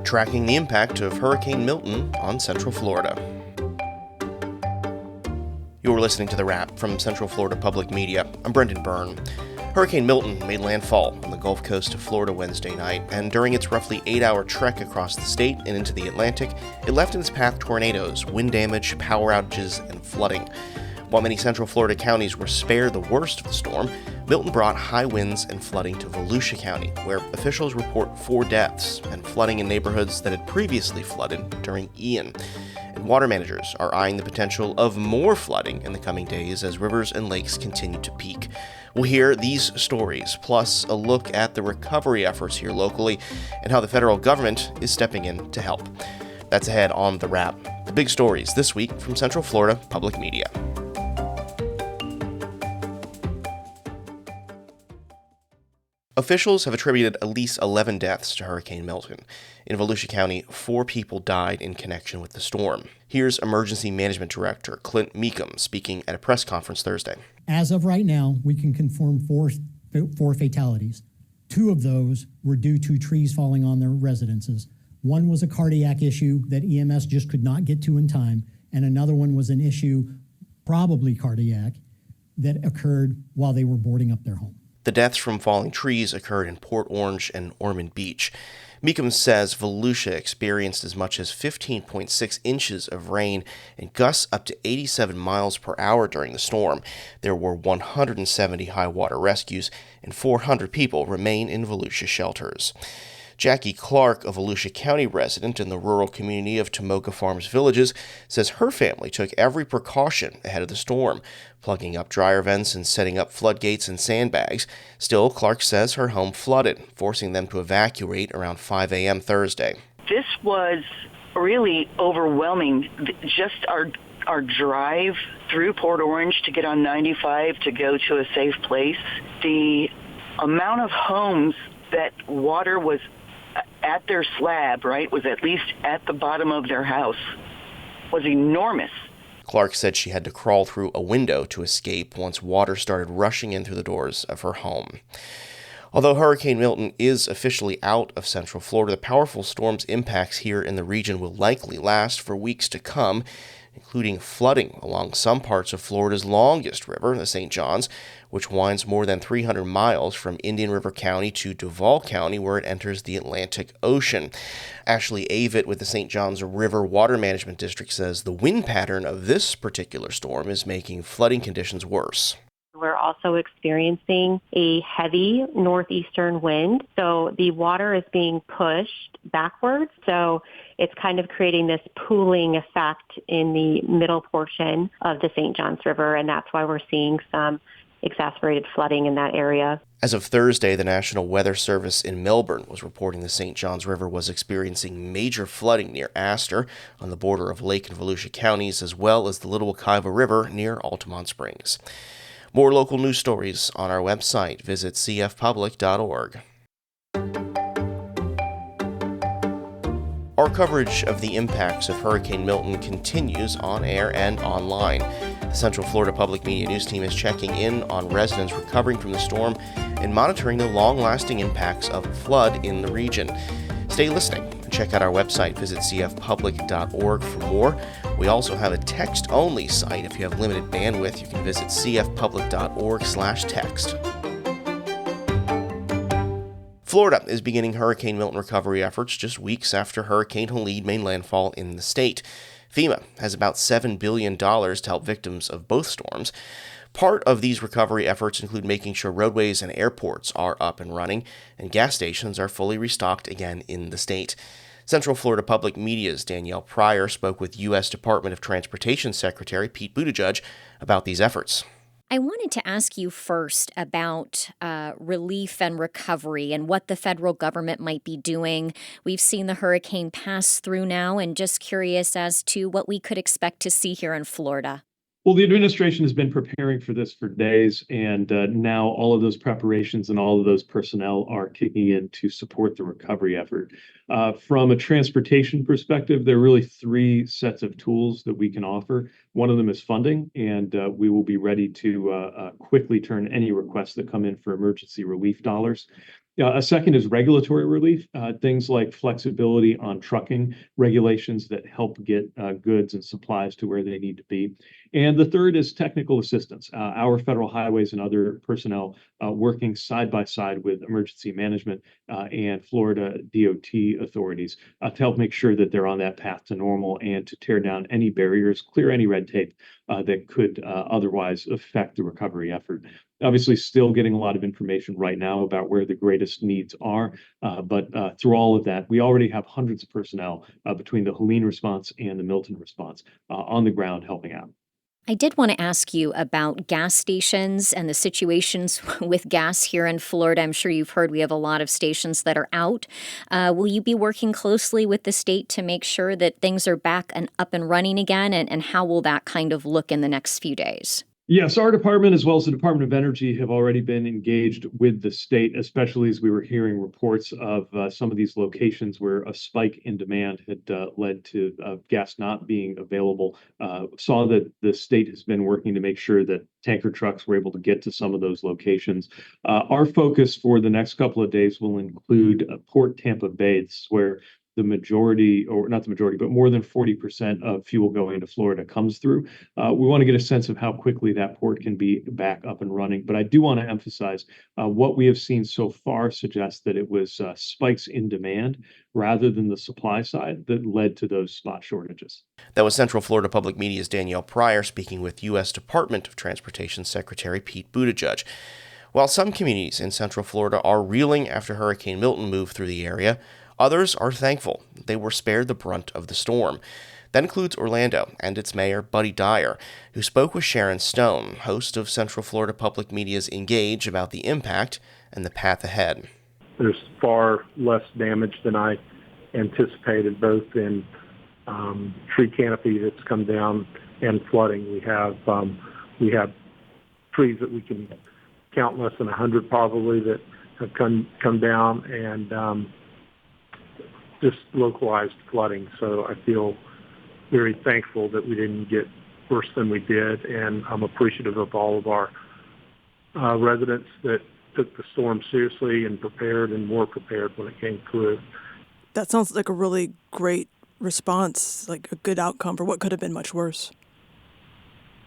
tracking the impact of Hurricane Milton on Central Florida. You're listening to The Wrap from Central Florida Public Media. I'm Brendan Byrne. Hurricane Milton made landfall on the Gulf Coast of Florida Wednesday night, and during its roughly 8-hour trek across the state and into the Atlantic, it left in its path tornadoes, wind damage, power outages, and flooding. While many Central Florida counties were spared the worst of the storm, Milton brought high winds and flooding to Volusia County, where officials report 4 deaths and flooding in neighborhoods that had previously flooded during Ian. And water managers are eyeing the potential of more flooding in the coming days as rivers and lakes continue to peak. We'll hear these stories, plus a look at the recovery efforts here locally and how the federal government is stepping in to help. That's ahead on The Wrap. The big stories this week from Central Florida Public Media. Officials have attributed at least 11 deaths to Hurricane Milton. In Volusia County, 4 people died in connection with the storm. Here's Emergency Management Director Clint Meekum speaking at a press conference Thursday. As of right now, we can confirm four fatalities. 2 of those were due to trees falling on their residences. One was a cardiac issue that EMS just could not get to in time, and another one was an issue, probably cardiac, that occurred while they were boarding up their home. The deaths from falling trees occurred in Port Orange and Ormond Beach. Meekum says Volusia experienced as much as 15.6 inches of rain and gusts up to 87 miles per hour during the storm. There were 170 high water rescues, and 400 people remain in Volusia shelters. Jackie Clark, a Volusia County resident in the rural community of Tomoka Farms Villages, says her family took every precaution ahead of the storm, plugging up dryer vents and setting up floodgates and sandbags. Still, Clark says her home flooded, forcing them to evacuate around 5 a.m. Thursday. This was really overwhelming. Just our drive through Port Orange to get on 95 to go to a safe place, the amount of homes that water was at their slab, right, was at least at the bottom of their house, was enormous. Clark said she had to crawl through a window to escape once water started rushing in through the doors of her home. Although Hurricane Milton is officially out of Central Florida, the powerful storm's impacts here in the region will likely last for weeks to come, including flooding along some parts of Florida's longest river, the St. Johns, which winds more than 300 miles from Indian River County to Duval County, where it enters the Atlantic Ocean. Ashley Avett with the St. Johns River Water Management District says the wind pattern of this particular storm is making flooding conditions worse. We're also experiencing a heavy northeastern wind, so the water is being pushed backwards. So it's kind of creating this pooling effect in the middle portion of the St. Johns River, and that's why we're seeing some exacerbated flooding in that area. As of Thursday, the National Weather Service in Melbourne was reporting the St. Johns River was experiencing major flooding near Astor on the border of Lake and Volusia counties, as well as the Little Wekiva River near Altamont Springs. More local news stories on our website. Visit cfpublic.org. Our coverage of the impacts of Hurricane Milton continues on air and online. The Central Florida Public Media News Team is checking in on residents recovering from the storm and monitoring the long-lasting impacts of flood in the region. Stay listening and check out our website. Visit cfpublic.org for more. We also have a text-only site. If you have limited bandwidth, you can visit cfpublic.org/text. Florida is beginning Hurricane Milton recovery efforts just weeks after Hurricane Helene made landfall in the state. FEMA has about $7 billion to help victims of both storms. Part of these recovery efforts include making sure roadways and airports are up and running, and gas stations are fully restocked again in the state. Central Florida Public Media's Danielle Pryor spoke with U.S. Department of Transportation Secretary Pete Buttigieg about these efforts. I wanted to ask you first about relief and recovery and what the federal government might be doing. We've seen the hurricane pass through now, and just curious as to what we could expect to see here in Florida. Well, the administration has been preparing for this for days, and now all of those preparations and all of those personnel are kicking in to support the recovery effort. From a transportation perspective, there are really 3 sets of tools that we can offer. One of them is funding, and we will be ready to quickly turn any requests that come in for emergency relief dollars. Yeah, a second is regulatory relief, things like flexibility on trucking regulations that help get goods and supplies to where they need to be. And the third is technical assistance. Our federal highways and other personnel working side by side with emergency management and Florida DOT authorities to help make sure that they're on that path to normal and to tear down any barriers, clear any red tape that could otherwise affect the recovery effort. Obviously, still getting a lot of information right now about where the greatest needs are. But through all of that, we already have hundreds of personnel between the Helene response and the Milton response on the ground helping out. I did want to ask you about gas stations and the situations with gas here in Florida. I'm sure you've heard we have a lot of stations that are out. Will you be working closely with the state to make sure that things are back and up and running again? And how will that kind of look in the next few days? Yes, our department, as well as the Department of Energy, have already been engaged with the state, especially as we were hearing reports of some of these locations where a spike in demand had led to gas not being available. Saw that the state has been working to make sure that tanker trucks were able to get to some of those locations. Our focus for the next couple of days will include Port Tampa Bay. This is where the majority, or not the majority, but more than 40% of fuel going into Florida comes through. We want to get a sense of how quickly that port can be back up and running. But I do want to emphasize what we have seen so far suggests that it was spikes in demand rather than the supply side that led to those spot shortages. That was Central Florida Public Media's Danielle Pryor speaking with U.S. Department of Transportation Secretary Pete Buttigieg. While some communities in Central Florida are reeling after Hurricane Milton moved through the area, others are thankful they were spared the brunt of the storm. That includes Orlando and its mayor, Buddy Dyer, who spoke with Sharon Stone, host of Central Florida Public Media's Engage, about the impact and the path ahead. There's far less damage than I anticipated, both in tree canopy that's come down and flooding. We have trees that we can count less than 100 probably that have come down, and just localized flooding. So I feel very thankful that we didn't get worse than we did, and I'm appreciative of all of our residents that took the storm seriously and prepared and were prepared when it came through. That sounds like a really great response, like a good outcome for what could have been much worse.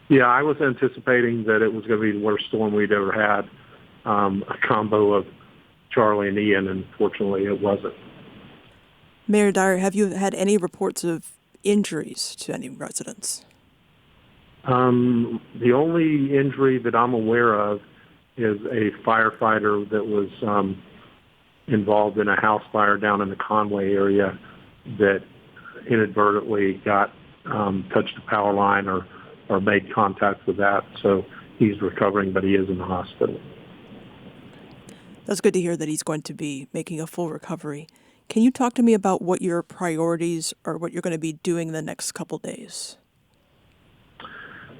Yeah, I was anticipating that it was going to be the worst storm we'd ever had, a combo of Charlie and Ian, and fortunately it wasn't. Mayor Dyer, have you had any reports of injuries to any residents? The only injury that I'm aware of is a firefighter that was involved in a house fire down in the Conway area that inadvertently got touched a power line or made contact with that. So he's recovering, but he is in the hospital. That's good to hear that he's going to be making a full recovery. Can you talk to me about what your priorities or what you're going to be doing the next couple days?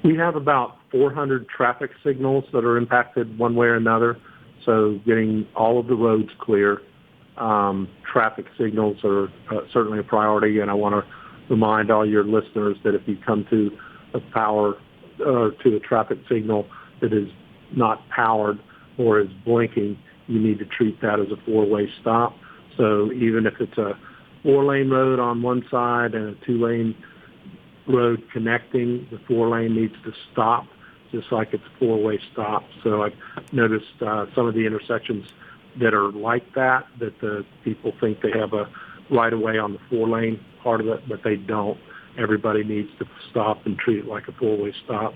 We have about 400 traffic signals that are impacted one way or another. So getting all of the roads clear. Traffic signals are certainly a priority, and I want to remind all your listeners that if you come to a to a traffic signal that is not powered or is blinking, you need to treat that as a four-way stop. So even if it's a 4-lane road on one side and a 2-lane road connecting, the 4-lane needs to stop, just like it's a 4-way stop. So I've noticed some of the intersections that are like that the people think they have a right-of-way on the 4-lane part of it, but they don't. Everybody needs to stop and treat it like a 4-way stop.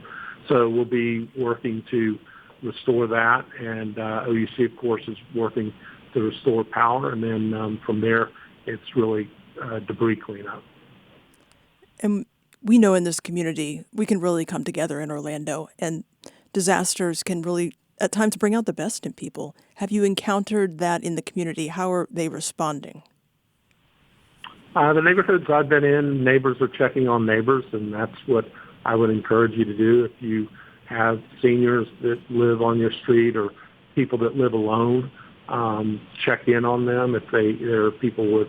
So we'll be working to restore that, and OUC, of course, is working to restore power, and then from there, it's really debris cleanup. And we know in this community, we can really come together in Orlando, and disasters can really, at times, bring out the best in people. Have you encountered that in the community? How are they responding? The neighborhoods I've been in, neighbors are checking on neighbors, and that's what I would encourage you to do. If you have seniors that live on your street or people that live alone, check in on them. If there are people with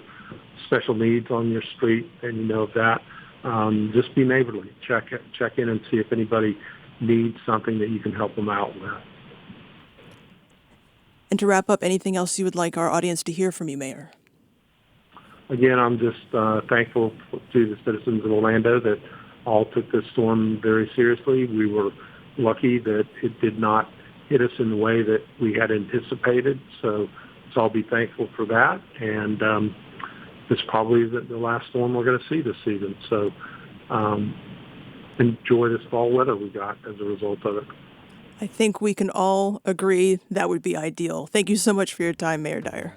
special needs on your street and you know of that, just be neighborly. Check in and see if anybody needs something that you can help them out with. And to wrap up, anything else you would like our audience to hear from you, Mayor? Again, I'm just thankful to the citizens of Orlando that all took this storm very seriously. We were lucky that it did not hit us in the way that we had anticipated. So let's all be thankful for that. And this is probably the last storm we're going to see this season. So enjoy this fall weather we got as a result of it. I think we can all agree that would be ideal. Thank you so much for your time, Mayor Dyer.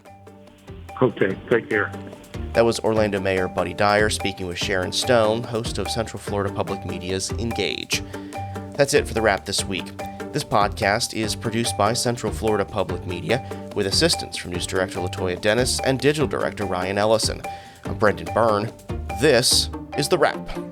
Okay, take care. That was Orlando Mayor Buddy Dyer speaking with Sharon Stone, host of Central Florida Public Media's Engage. That's it for the Wrap this week. This podcast is produced by Central Florida Public Media with assistance from News Director LaToya Dennis and Digital Director Ryan Ellison. I'm Brendan Byrne. This is The Wrap.